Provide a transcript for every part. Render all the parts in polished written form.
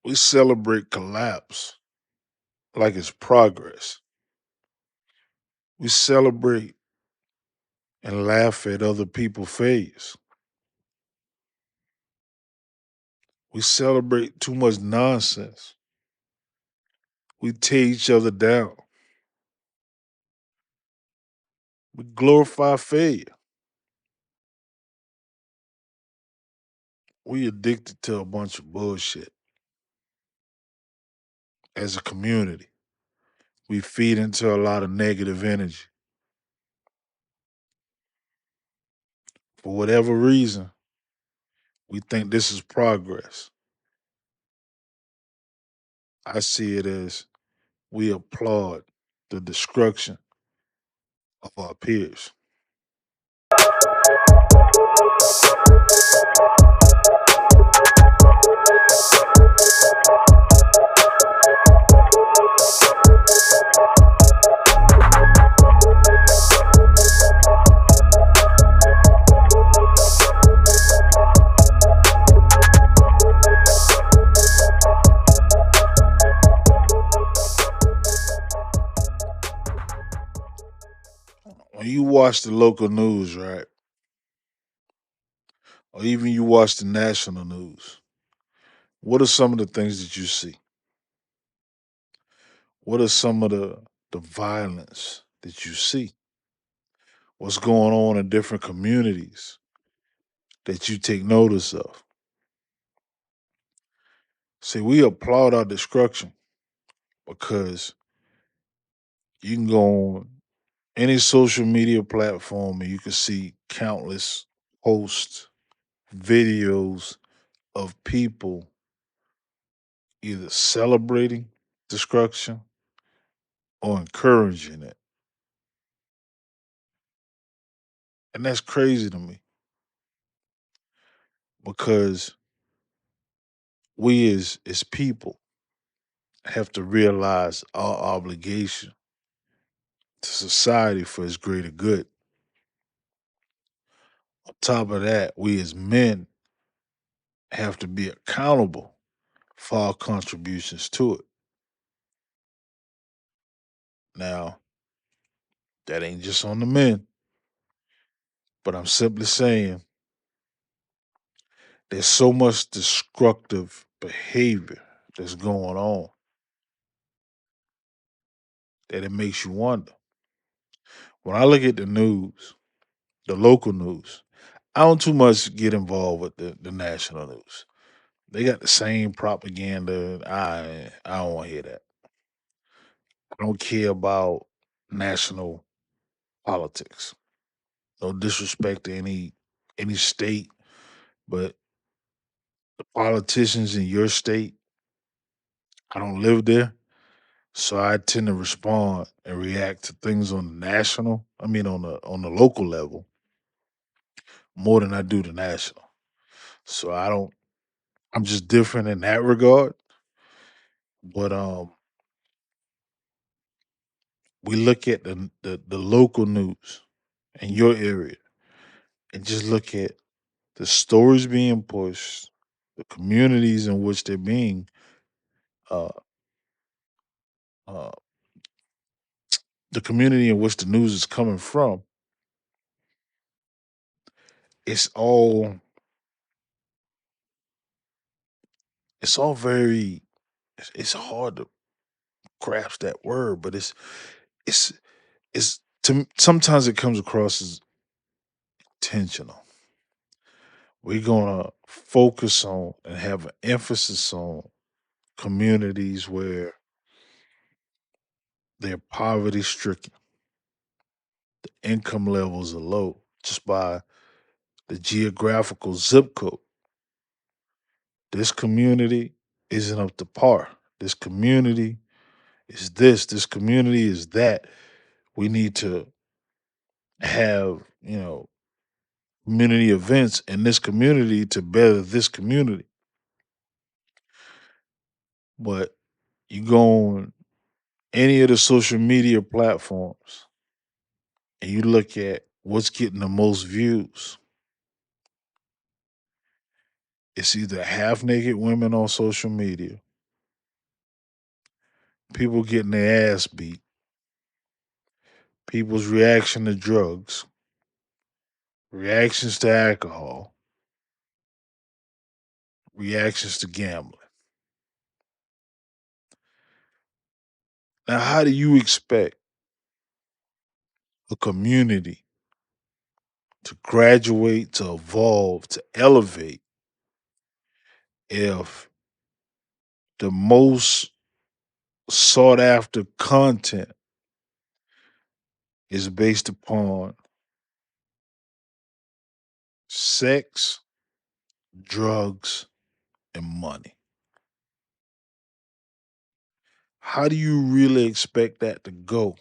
We celebrate collapse like it's progress. We celebrate and laugh at other people's failures. We celebrate too much nonsense. We tear each other down. We glorify failure. We addicted to a bunch of bullshit as a community. We feed into a lot of negative energy. For whatever reason, we think this is progress. I see it as we applaud the destruction of our peers. When you watch the local news, right, or even you watch the national news, what are some of the things that you see? What are some of the violence that you see? What's going on in different communities that you take notice of? See, we applaud our destruction because you can go on any social media platform and you can see countless posts, videos of people either celebrating destruction or encouraging it. And that's crazy to me because we as people have to realize our obligation to society for its greater good. On top of that, we as men have to be accountable for our contributions to it. Now, that ain't just on the men, but I'm simply saying there's so much destructive behavior that's going on that it makes you wonder. When I look at the news, the local news, I don't too much get involved with the national news. They got the same propaganda. I don't want to hear that. I don't care about national politics. No disrespect to any state, but the politicians in your state, I don't live there. So I tend to respond and react to things on the national, I mean on the local level more than I do the national. So I'm just different in that regard. But we look at the local news in your area and just look at the stories being pushed, the communities in which they're being uh uh the community in which the news is coming from, it's all it's all very it's hard to grasp that word, but it's sometimes it comes across as intentional. We're gonna focus on and have an emphasis on communities where they're poverty stricken, income levels are low, just by the geographical zip code. This community isn't up to par. This community is this. This community is that. We need to have, community events in this community to better this community. But you go on any of the social media platforms and you look at what's getting the most views, it's either half naked women on social media people getting their ass beat, people's reaction to drugs, reactions to alcohol, reactions to gambling. Now, how do you expect a community to graduate, to evolve, to elevate if the most sought after content is based upon sex, drugs, and money? How do you really expect that to go?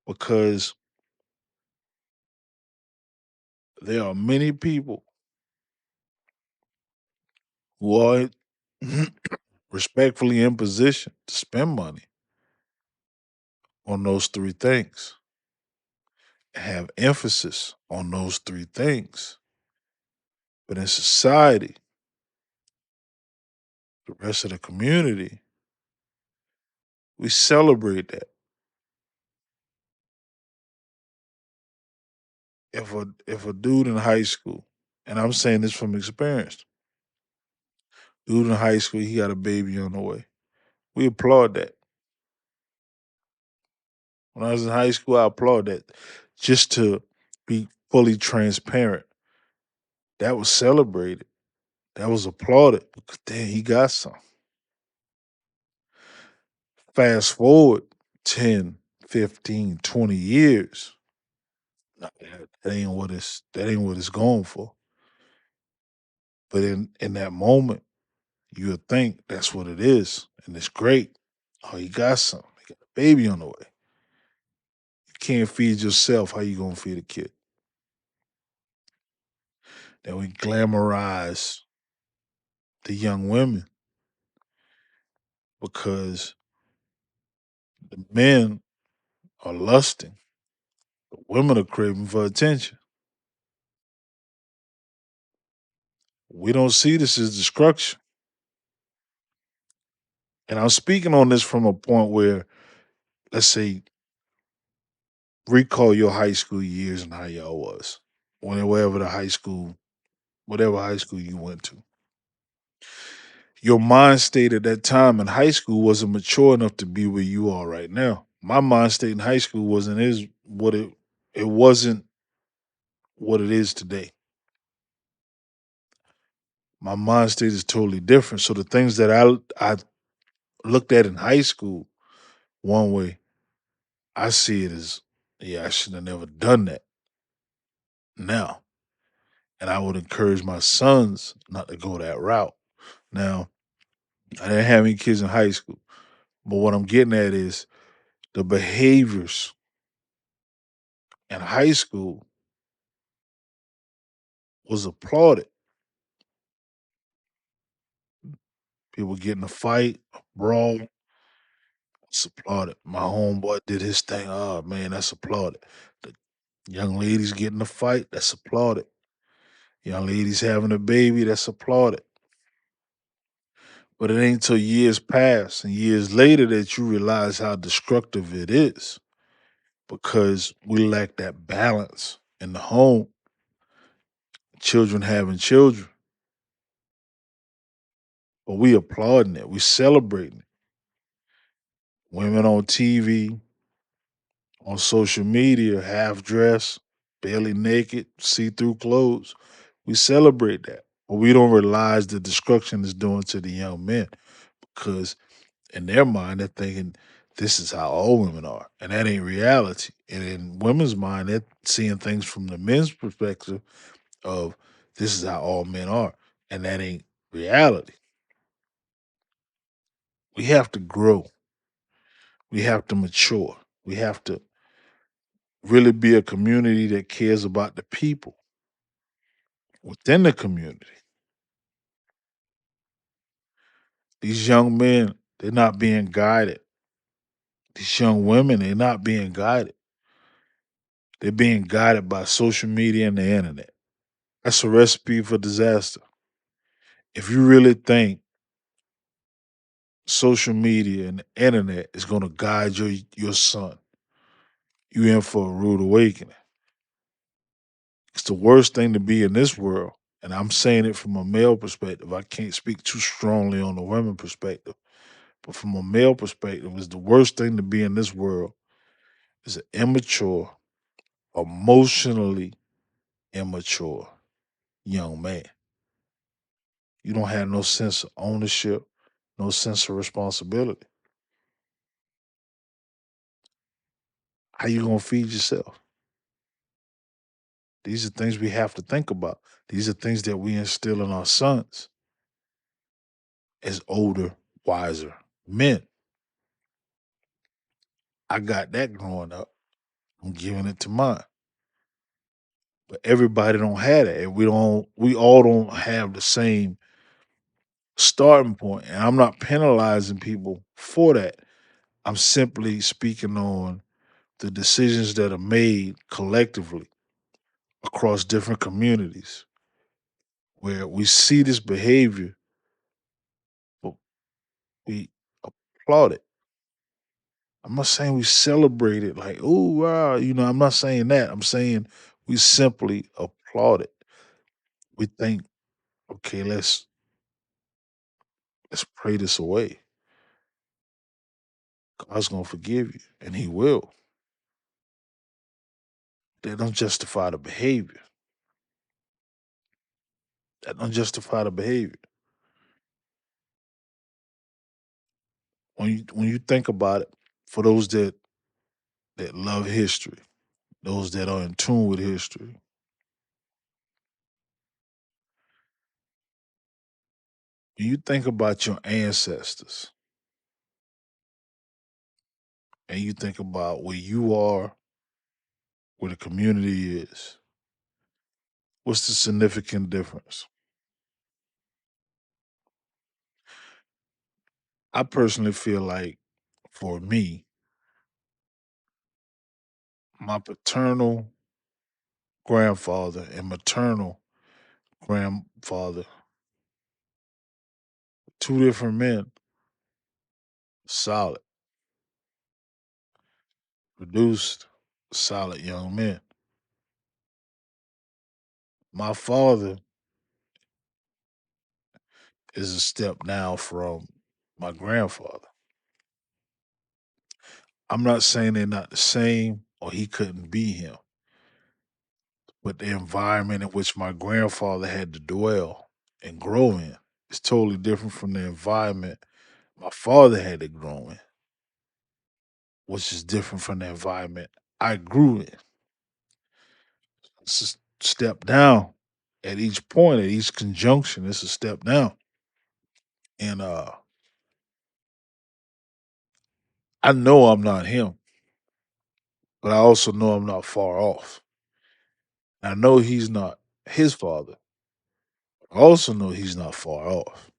Because there are many people who are respectfully in position to spend money on those three things, have emphasis on those three things. But in society, the rest of the community, we celebrate that. If a dude in high school, and I'm saying this from experience, dude in high school, he got a baby on the way. We applaud that. When I was in high school, I applaud that. Just to be fully transparent, that was celebrated. That was applauded. Because damn, he got some. Fast forward 10, 15, 20 years. Nah, that ain't what it's going for. But in that moment, you would think that's what it is, and it's great. Oh, he got some. He got a baby on the way. You can't feed yourself. How you gonna feed a kid? Then we glamorize the young women because the men are lusting. The women are craving for attention. We don't see this as destruction. And I'm speaking on this from a point where, let's say, recall your high school years and how y'all was. Whenever whatever high school you went to. Your mind state at that time in high school wasn't mature enough to be where you are right now. My mind state in high school wasn't is what it wasn't what it is today. My mind state is totally different. So the things that I looked at in high school one way, I see it as, yeah, I should have never done that now. And I would encourage my sons not to go that route. Now, I didn't have any kids in high school, but what I'm getting at is the behaviors in high school was applauded. People get in a fight, a brawl, it's applauded. My homeboy did his thing. Oh man, that's applauded. The young ladies get in a fight, that's applauded. Young ladies having a baby, that's applauded. But it ain't till years pass and years later that you realize how destructive it is because we lack that balance in the home. Children having children, but we applauding it, we celebrating it. Women on TV, on social media, half dressed, barely naked, see through clothes. We celebrate that, but we don't realize the destruction it's doing to the young men because in their mind, they're thinking this is how all women are, and that ain't reality. And in women's mind, they're seeing things from the men's perspective of this is how all men are, and that ain't reality. We have to grow. We have to mature. We have to really be a community that cares about the people within the community. These young men, they're not being guided. These young women, they're not being guided. They're being guided by social media and the internet. That's a recipe for disaster. If you really think social media and the internet is going to guide your son, you in for a rude awakening. It's the worst thing to be in this world. And I'm saying it from a male perspective. I can't speak too strongly on the women perspective. But from a male perspective, it's the worst thing to be in this world is an immature, emotionally immature young man. You don't have no sense of ownership, no sense of responsibility. How you gonna feed yourself? These are things we have to think about. These are things that we instill in our sons as older, wiser men. I got that growing up. I'm giving it to mine. But everybody don't have that. And we all don't have the same starting point. And I'm not penalizing people for that. I'm simply speaking on the decisions that are made collectively across different communities where we see this behavior, but we applaud it. I'm not saying we celebrate it like, oh wow, I'm not saying that. I'm saying we simply applaud it. We think, okay, let's pray this away. God's gonna forgive you, and He will. That don't justify the behavior. That don't justify the behavior. When you think about it, for those that love history, those that are in tune with history, when you think about your ancestors and you think about where you are, where the community is, what's the significant difference? I personally feel like for me, my paternal grandfather and maternal grandfather, two different men, solid, produced solid young men. My father is a step down from my grandfather. I'm not saying they're not the same or he couldn't be him, but the environment in which my grandfather had to dwell and grow in is totally different from the environment my father had to grow in, which is different from the environment I grew in. It's a step down at each point, at each conjunction. It's a step down. And I know I'm not him, but I also know I'm not far off. I know he's not his father. I also know he's not far off.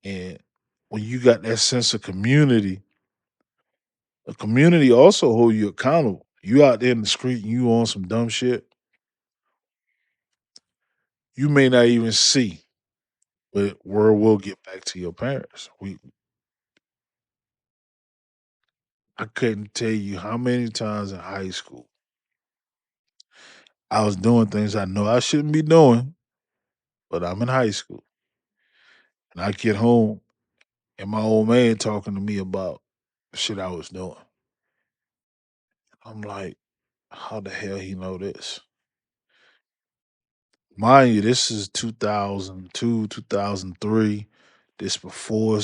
And when you got that sense of community, the community also hold you accountable. You out there in the street and you on some dumb shit, you may not even see, but word will get back to your parents. I couldn't tell you how many times in high school I was doing things I know I shouldn't be doing, but I'm in high school. And I get home and my old man talking to me about the shit I was doing. I'm like, how the hell he know this? Mind you, this is 2002, 2003. This before,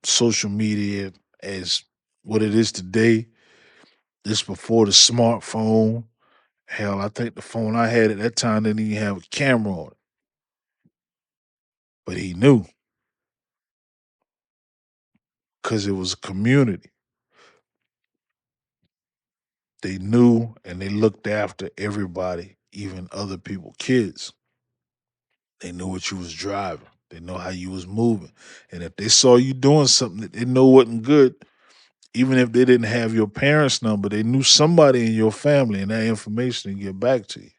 social media as what it is today. This before the smartphone. Hell, I think the phone I had at that time didn't even have a camera on it. But he knew because it was a community. They knew and they looked after everybody, even other people, kids. They knew what you was driving. They know how you was moving. And if they saw you doing something that they know wasn't good, even if they didn't have your parents' number, they knew somebody in your family and that information to get back to you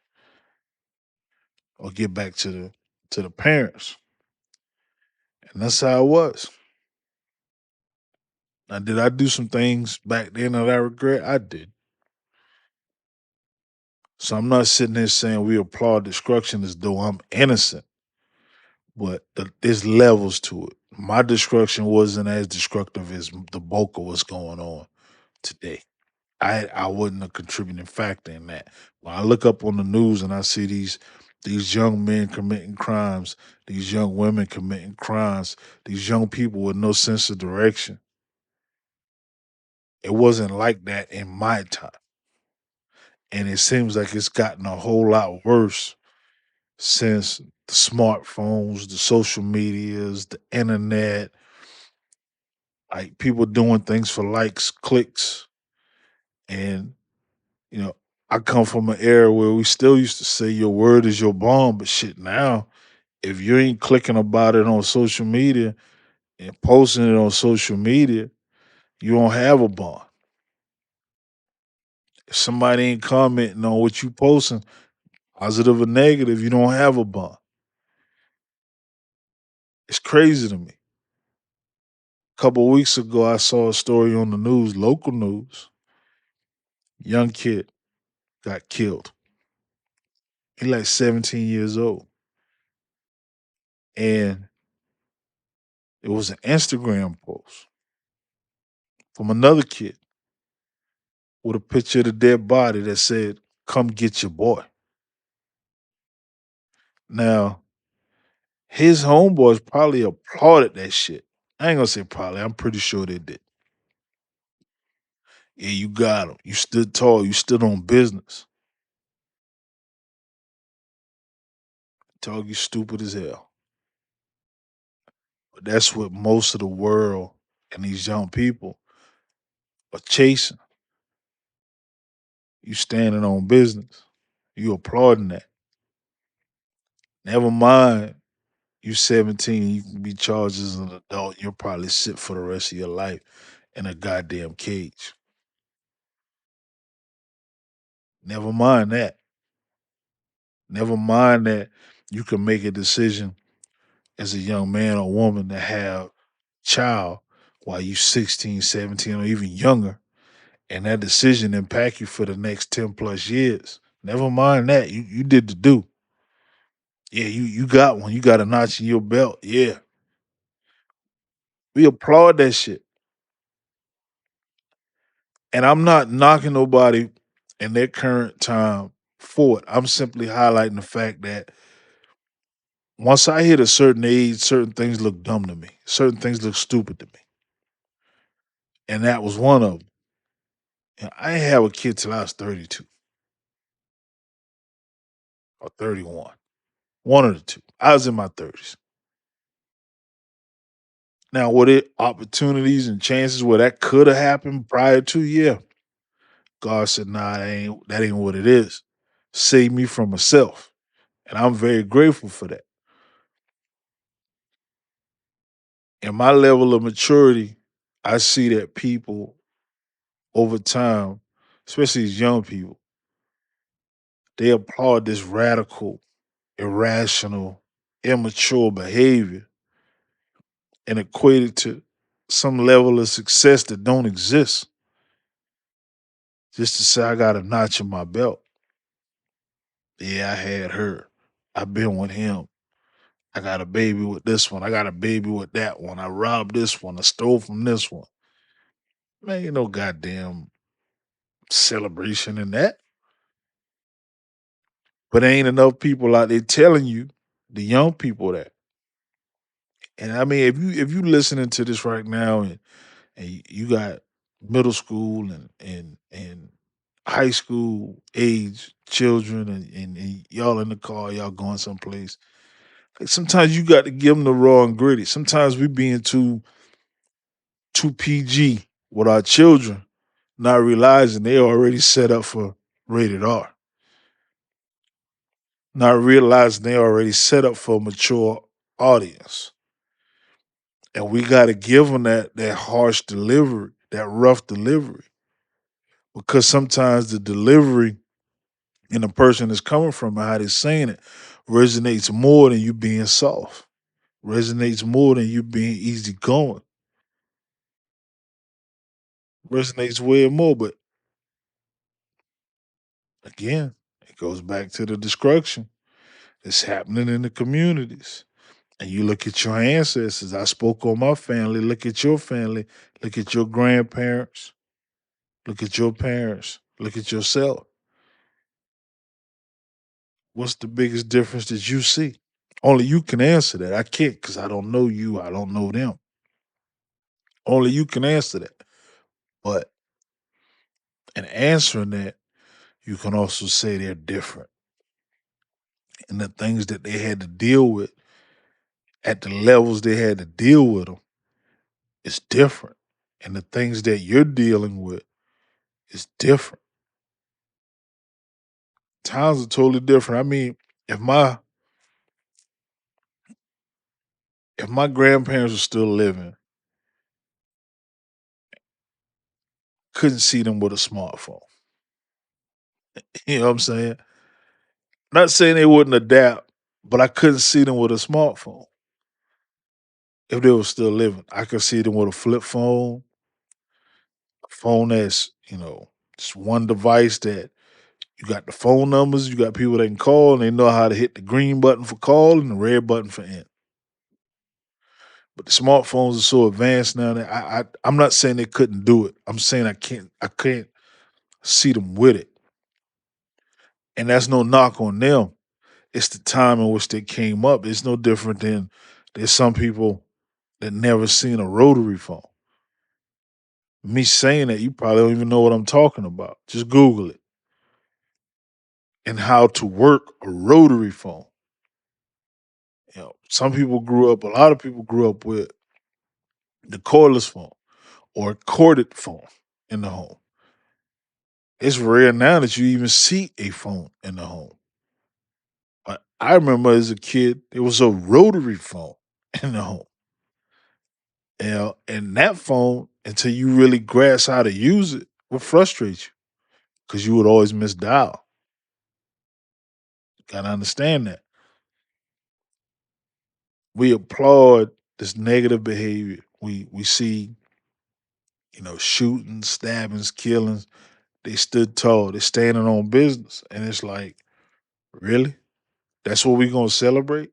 or get back to the parents. And that's how it was. Now, did I do some things back then that I regret? I did. So I'm not sitting there saying we applaud destruction as though I'm innocent, but there's levels to it. My destruction wasn't as destructive as the bulk of what's going on today. I wasn't a contributing factor in that. When I look up on the news and I see these young men committing crimes, these young women committing crimes, these young people with no sense of direction, it wasn't like that in my time. And it seems like it's gotten a whole lot worse since the smartphones, the social medias, the internet, like people doing things for likes, clicks, and you know, I come from an era where we still used to say your word is your bond, but shit now, if you ain't clicking about it on social media and posting it on social media, you don't have a bond. If somebody ain't commenting on what you posting, positive or negative, you don't have a bond. It's crazy to me. A couple weeks ago, I saw a story on the news, local news. Young kid got killed. He like 17 years old. And it was an Instagram post from another kid with a picture of the dead body that said, "Come get your boy." Now, his homeboys probably applauded that shit. I ain't gonna say probably, I'm pretty sure they did. Yeah, you got him. You stood tall. You stood on business. Dog, you stupid as hell. But that's what most of the world and these young people are chasing. You standing on business. You applauding that. Never mind, you 17, you can be charged as an adult. You'll probably sit for the rest of your life in a goddamn cage. Never mind that. Never mind that you can make a decision as a young man or woman to have child while you 16, 17, or even younger, and that decision impact you for the next 10 plus years. Never mind that. You did the do. Yeah, you got one. You got a notch in your belt. Yeah. We applaud that shit. And I'm not knocking nobody in their current time for it. I'm simply highlighting the fact that once I hit a certain age, certain things look dumb to me. Certain things look stupid to me. And that was one of them. And I didn't have a kid till I was 32 or 31. One of the two. I was in my 30s. Now, were there opportunities and chances where that could have happened prior to? Yeah. God said, nah, that ain't what it is. Save me from myself. And I'm very grateful for that. In my level of maturity, I see that people over time, especially these young people, they applaud this radical, irrational, immature behavior and equate it to some level of success that don't exist. Just to say I got a notch in my belt. Yeah, I had her. I've been with him. I got a baby with this one. I got a baby with that one. I robbed this one. I stole from this one. Man, ain't no goddamn celebration in that. But ain't enough people out there telling you, the young people, that. And I mean, if you listening to this right now and you got middle school and high school age children and y'all in the car, y'all going someplace. Like sometimes you got to give them the raw and gritty. Sometimes we being too PG with our children, not realizing they already set up for rated R. Not realizing they already set up for a mature audience. And we got to give them that harsh delivery, that rough delivery, because sometimes the delivery and the person is coming from and how they're saying it resonates more than you being soft, resonates more than you being easygoing. resonates way more. But again, it goes back to the destruction that's happening in the communities. And you look at your ancestors. I spoke on my family. Look at your family. Look at your grandparents. Look at your parents. Look at yourself. What's the biggest difference that you see? Only you can answer that. I can't because I don't know you. I don't know them. Only you can answer that. But in answering that, you can also say they're different. And the things that they had to deal with at the levels they had to deal with them is different. And the things that you're dealing with is different. Times are totally different. I mean, if my if my grandparents were still living, couldn't see them with a smartphone. You know what I'm saying? Not saying they wouldn't adapt, but I couldn't see them with a smartphone if they were still living. I could see them with a flip phone, a phone that's, just one device that you got the phone numbers, you got people that can call and they know how to hit the green button for call and the red button for end. But the smartphones are so advanced now that I'm not saying they couldn't do it. I'm saying I can't see them with it. And that's no knock on them. It's the time in which they came up. It's no different than there's some people that never seen a rotary phone. Me saying that, you probably don't even know what I'm talking about. Just Google it and how to work a rotary phone. Some people grew up, a lot of people grew up with the cordless phone or a corded phone in the home. It's rare now that you even see a phone in the home. But I remember as a kid, it was a rotary phone in the home. And that phone, until you really grasp how to use it, would frustrate you because you would always miss dial. Gotta understand that. We applaud this negative behavior. We see, shootings, stabbings, killings. They stood tall. They're standing on business. And it's like, really? That's what we gonna celebrate?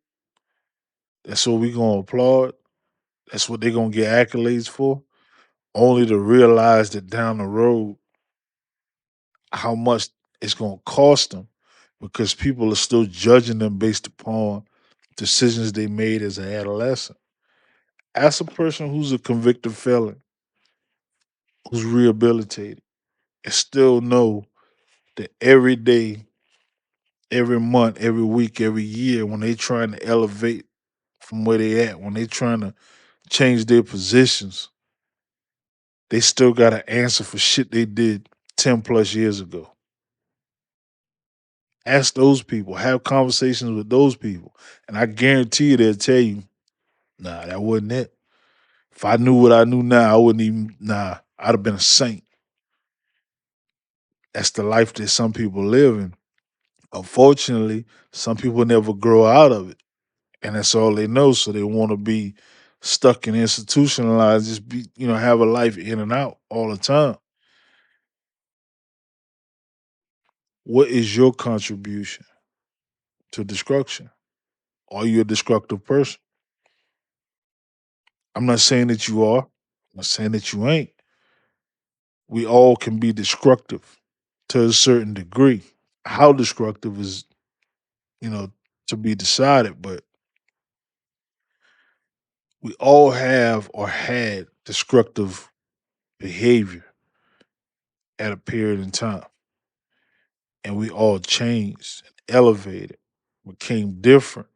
That's what we gonna applaud? That's what they're gonna get accolades for? Only to realize that down the road how much it's gonna cost them because people are still judging them based upon decisions they made as an adolescent. As a person who's a convicted felon, who's rehabilitated, and still know that every day, every month, every week, every year, when they trying to elevate from where they at, when they trying to change their positions, they still got to answer for shit they did 10 plus years ago. Ask those people, have conversations with those people. And I guarantee you they'll tell you, nah, that wasn't it. If I knew what I knew now, I wouldn't even, I'd have been a saint. That's the life that some people live in. Unfortunately, some people never grow out of it. And that's all they know. So they want to be stuck and institutionalized, just be, have a life in and out all the time. What is your contribution to destruction? Are you a destructive person? I'm not saying that you are. I'm not saying that you ain't. We all can be destructive to a certain degree. How destructive is, you know, to be decided, but we all have or had destructive behavior at a period in time. And we all changed and elevated, became different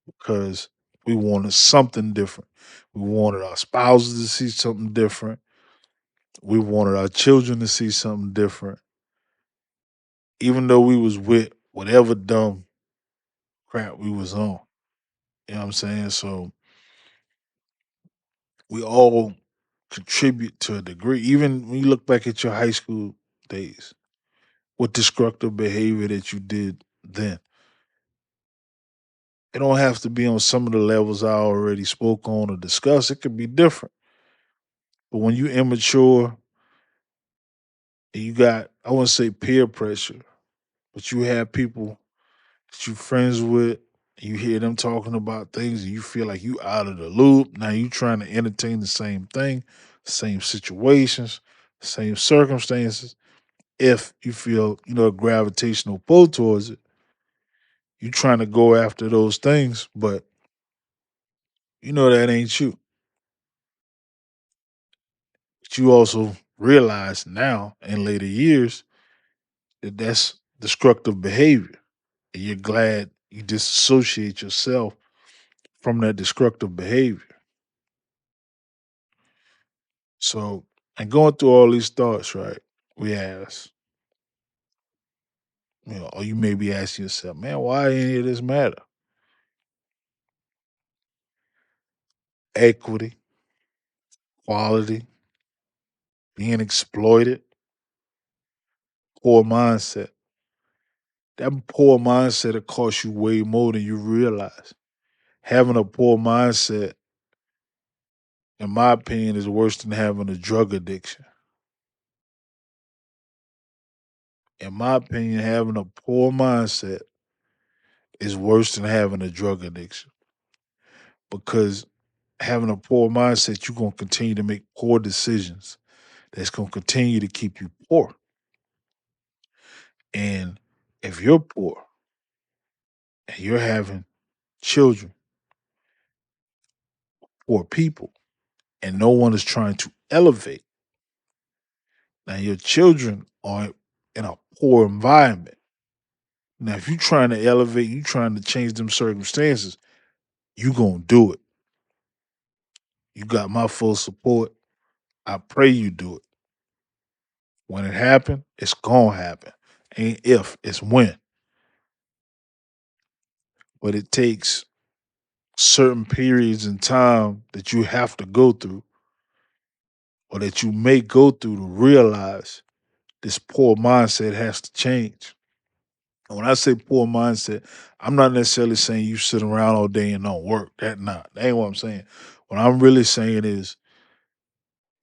because we wanted something different. We wanted our spouses to see something different. We wanted our children to see something different. Even though we was with whatever dumb crap we was on. You know what I'm saying? So we all contribute to a degree. Even when you look back at your high school days, what destructive behavior that you did then. It don't have to be on some of the levels I already spoke on or discussed. It could be different. But when you immature And you got, I wouldn't say peer pressure, but you have people that you friends with, you hear them talking about things and you feel like you out of the loop. Now you trying to entertain the same thing, same situations, same circumstances. If you feel, a gravitational pull towards it, you trying to go after those things, but you know that ain't you. But you also realize now in later years that that's destructive behavior. And you're glad you disassociate yourself from that destructive behavior. So, and going through all these thoughts, right? We ask, or you may be asking yourself, man, why any of this matter? Equity, quality, being exploited, poor mindset. That poor mindset will cost you way more than you realize. Having a poor mindset, in my opinion, is worse than having a drug addiction. In my opinion, having a poor mindset is worse than having a drug addiction because having a poor mindset, you're going to continue to make poor decisions that's going to continue to keep you poor. And if you're poor and you're having children, poor people, and no one is trying to elevate, now your children are in a poor environment. Now, if you're trying to elevate, you're trying to change them circumstances, you going to do it. You got my full support. I pray you do it. When it happen, it's gonna happen. Ain't if, it's when. But it takes certain periods in time that you have to go through or that you may go through to realize this poor mindset has to change. And when I say poor mindset, I'm not necessarily saying you sit around all day and don't work. That ain't what I'm saying. What I'm really saying is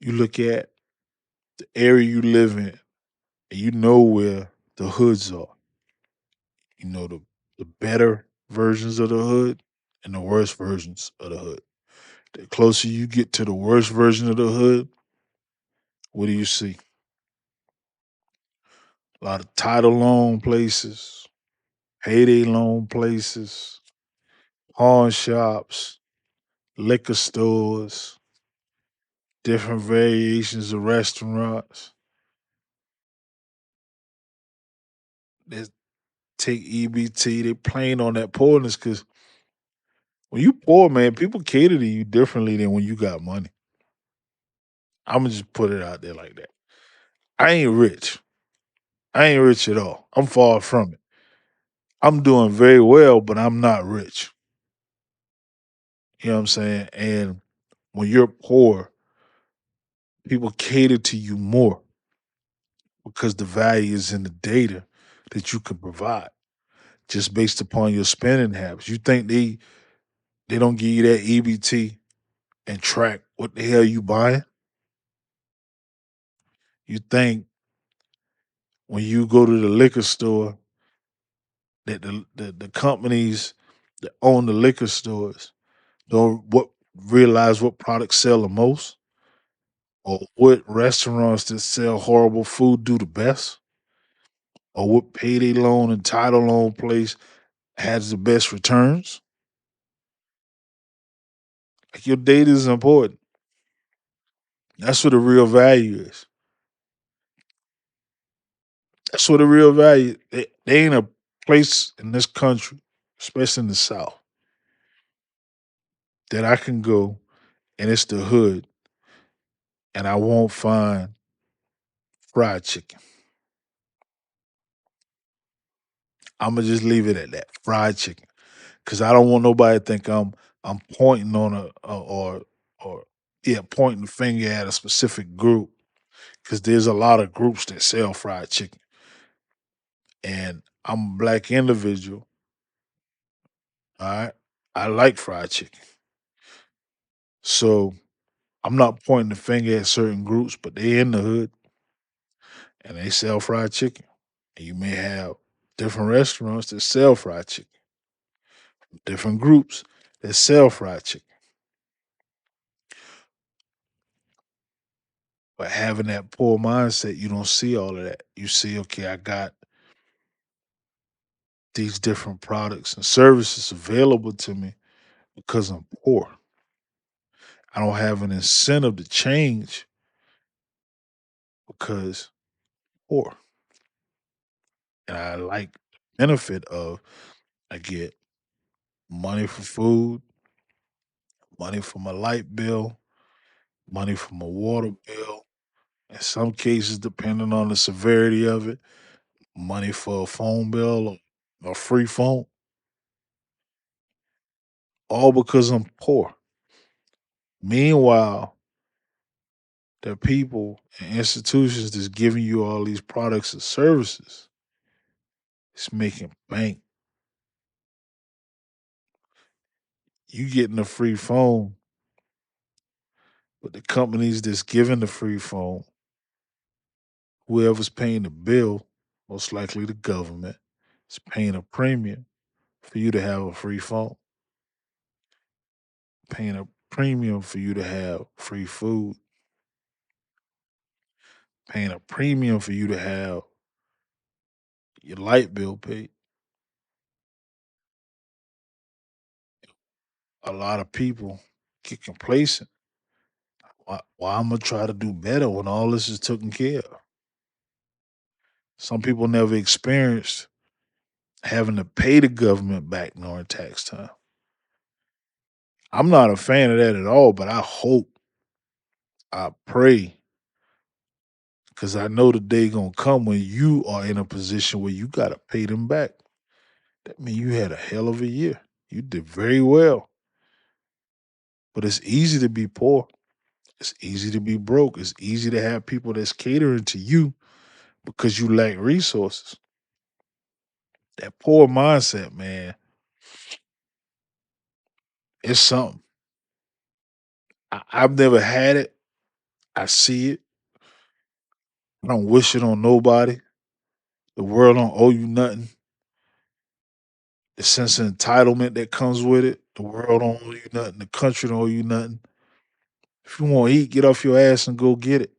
you look at the area you live in and you know where the hoods are. You know the better versions of the hood and the worst versions of the hood. The closer you get to the worst version of the hood, what do you see? A lot of title loan places, payday loan places, pawn shops, liquor stores, different variations of restaurants. They take EBT. They playing on that poorness because when you poor, man, people cater to you differently than when you got money. I'm gonna just put it out there like that. I ain't rich. I ain't rich at all. I'm far from it. I'm doing very well, but I'm not rich. You know what I'm saying? And when you're poor, people cater to you more because the value is in the data that you can provide just based upon your spending habits. You think they don't give you that EBT and track what the hell you buying? You think when you go to the liquor store that the companies that own the liquor stores don't what realize what products sell the most or what restaurants that sell horrible food do the best or what payday loan and title loan place has the best returns. Like your data is important. That's what the real value is. That's what the real value. They ain't a place in this country, especially in the South, that I can go and it's the hood and I won't find fried chicken. I'm gonna just leave it at that. Fried chicken. Cause I don't want nobody to think I'm pointing on or yeah, pointing the finger at a specific group. Cause there's a lot of groups that sell fried chicken. And I'm a black individual. All right. I like fried chicken. So I'm not pointing the finger at certain groups, but they in the hood. and they sell fried chicken. And you may have different restaurants that sell fried chicken, different groups that sell fried chicken. But having that poor mindset, you don't see all of that. You see, okay, I got these different products and services available to me because I'm poor. I don't have an incentive to change because I'm poor. And I like the benefit of I get money for food, money for my light bill, money for my water bill. In some cases, depending on the severity of it, money for a phone bill or a free phone, all because I'm poor. Meanwhile, there are people and institutions that's giving you all these products and services. It's making bank. You getting a free phone, but the companies that's giving the free phone, whoever's paying the bill, most likely the government, is paying a premium for you to have a free phone, paying a premium for you to have free food, paying a premium for you to have your light bill paid. A lot of people get complacent. Why I'm gonna try to do better when all this is taken care of? Some people never experienced having to pay the government back during tax time. I'm not a fan of that at all, but I hope, I pray, because I know the day gonna come when you are in a position where you gotta pay them back. That means you had a hell of a year. You did very well. But it's easy to be poor. It's easy to be broke. It's easy to have people that's catering to you because you lack resources. That poor mindset, man, it's something. I've never had it. I see it. I don't wish it on nobody. The world don't owe you nothing. The sense of entitlement that comes with it. The world don't owe you nothing. The country don't owe you nothing. If you want to eat, get off your ass and go get it.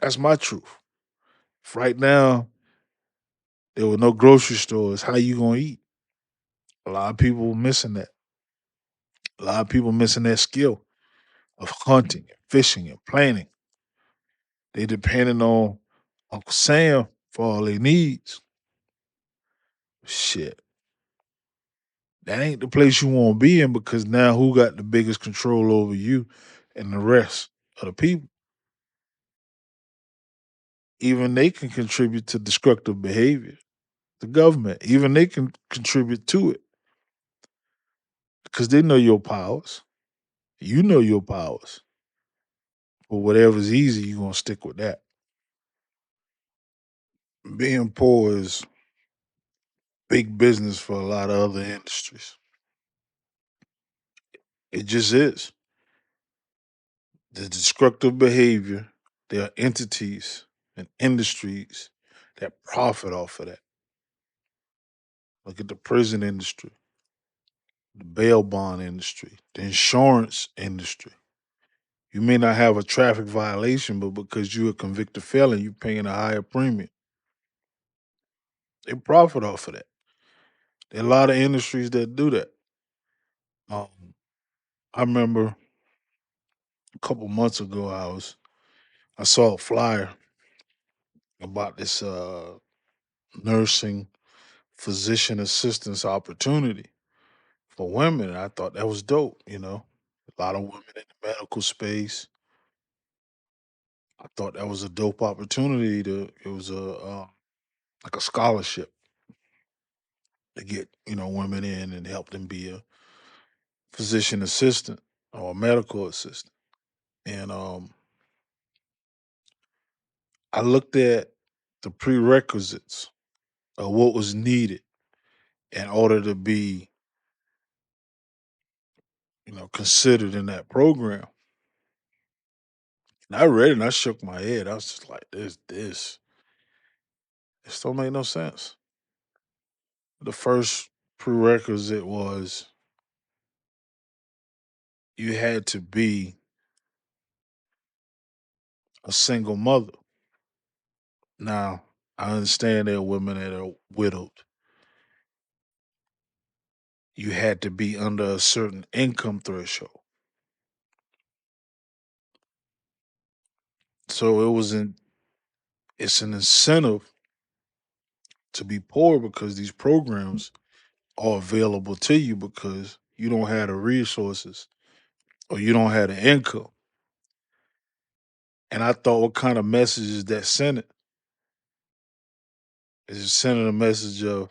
That's my truth. If right now there were no grocery stores, how you gonna eat? A lot of people missing that. A lot of people missing that skill of hunting, and fishing, and planning. They depending on Uncle Sam for all their needs. Shit, that ain't the place you want to be in because now who got the biggest control over you and the rest of the people? Even they can contribute to destructive behavior. The government, even they can contribute to it because they know your powers. You know your powers. But whatever's easy, you're gonna stick with that. Being poor is big business for a lot of other industries. It just is. The destructive behavior, there are entities and industries that profit off of that. Look at the prison industry, the bail bond industry, the insurance industry. You may not have a traffic violation, but because you're a convicted felon, you're paying a higher premium. They profit off of that. There are a lot of industries that do that. Um, I remember a couple months ago, I saw a flyer about this nursing physician assistance opportunity for women. And I thought that was dope. A lot of women in the medical space. I thought that was a dope opportunity. It was like a scholarship to get women in and help them be a physician assistant or a medical assistant. And I looked at the prerequisites of what was needed in order to be considered in that program. I read it and I shook my head. I was just like, this don't make no sense. The first prerequisite was you had to be a single mother. Now, I understand there are women that are widowed. You had to be under a certain income threshold. So it's an incentive to be poor because these programs are available to you because you don't have the resources or you don't have the income. And I thought, what kind of message is that sending? Is it sending a message of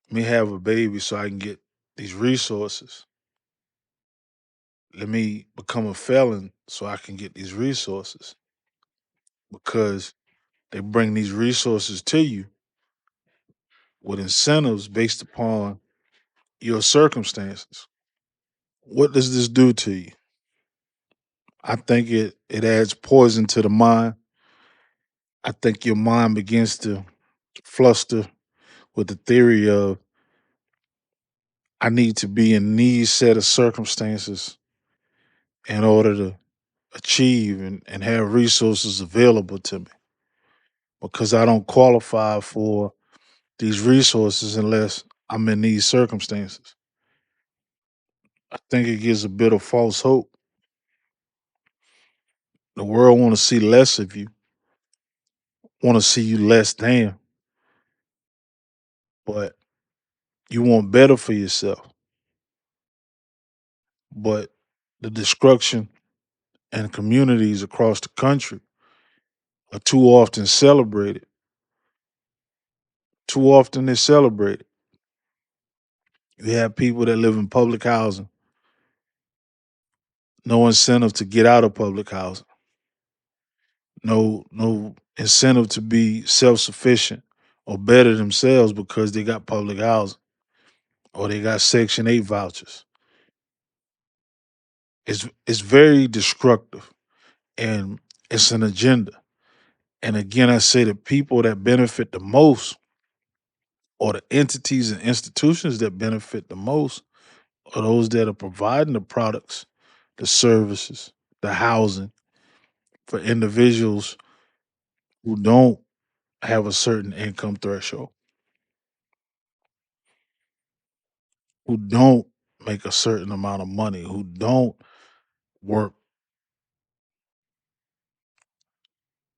me have a baby so I can get these resources? Let me become a felon so I can get these resources because they bring these resources to you with incentives based upon your circumstances. What does this do to you? I think it adds poison to the mind. I think your mind begins to fluster with the theory of I need to be in these set of circumstances in order to achieve and have resources available to me because I don't qualify for these resources unless I'm in these circumstances. I think it gives a bit of false hope. The world want to see less of you, want to see you less than, but you want better for yourself. But the destruction and communities across the country are too often celebrated. Too often they're celebrated. You have people that live in public housing, no incentive to get out of public housing, no incentive to be self-sufficient or better themselves because they got public housing or they got Section 8 vouchers. It's very destructive and it's an agenda. And again, I say the people that benefit the most or the entities and institutions that benefit the most are those that are providing the products, the services, the housing for individuals who don't have a certain income threshold, who don't make a certain amount of money, who don't work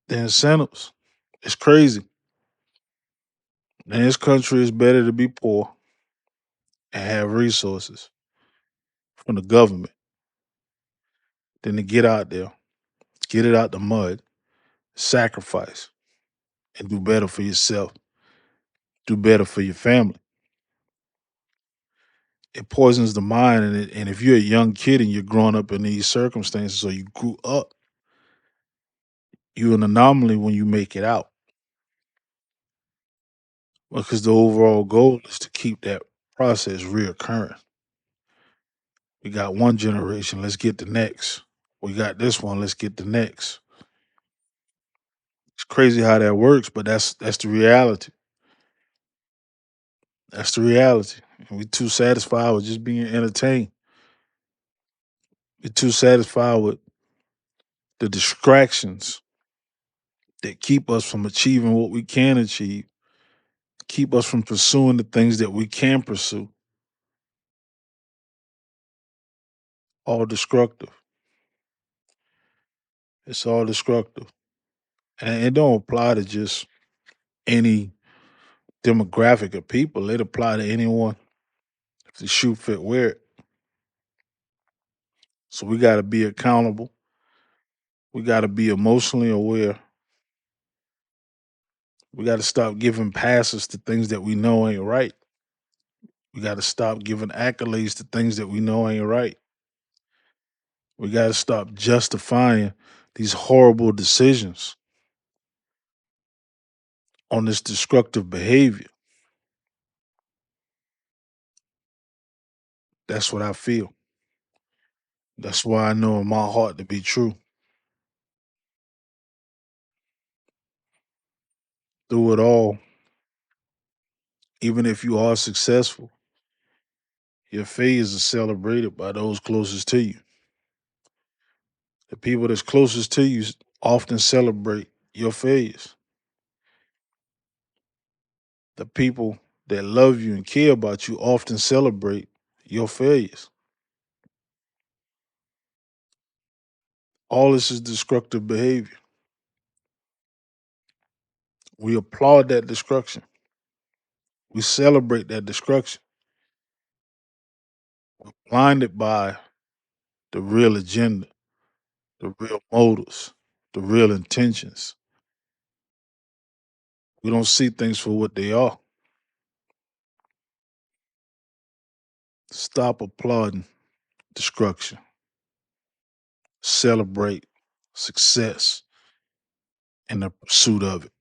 the incentives. It's crazy. In this country, it's better to be poor and have resources from the government than to get out there, get it out the mud, sacrifice, and do better for yourself, do better for your family. It poisons the mind, and if you're a young kid and you're growing up in these circumstances, or you grew up, you're an anomaly when you make it out because the overall goal is to keep that process reoccurring. We got one generation, let's get the next. We got this one, let's get the next. It's crazy how that works, but that's the reality. That's the reality. And we too satisfied with just being entertained. We're too satisfied with the distractions that keep us from achieving what we can achieve, keep us from pursuing the things that we can pursue. All destructive. It's all destructive. And it don't apply to just any demographic of people. It apply to anyone if the shoe fit wear it. So we gotta be accountable. We gotta be emotionally aware. We gotta stop giving passes to things that we know ain't right. We gotta stop giving accolades to things that we know ain't right. We gotta stop justifying these horrible decisions on this destructive behavior. That's what I feel. That's why I know in my heart to be true. Through it all, even if you are successful, your failures are celebrated by those closest to you. The people that's closest to you often celebrate your failures. The people that love you and care about you often celebrate your failures. All this is destructive behavior. We applaud that destruction. We celebrate that destruction. We're blinded by the real agenda, the real motives, the real intentions. We don't see things for what they are. Stop applauding destruction. Celebrate success in the pursuit of it.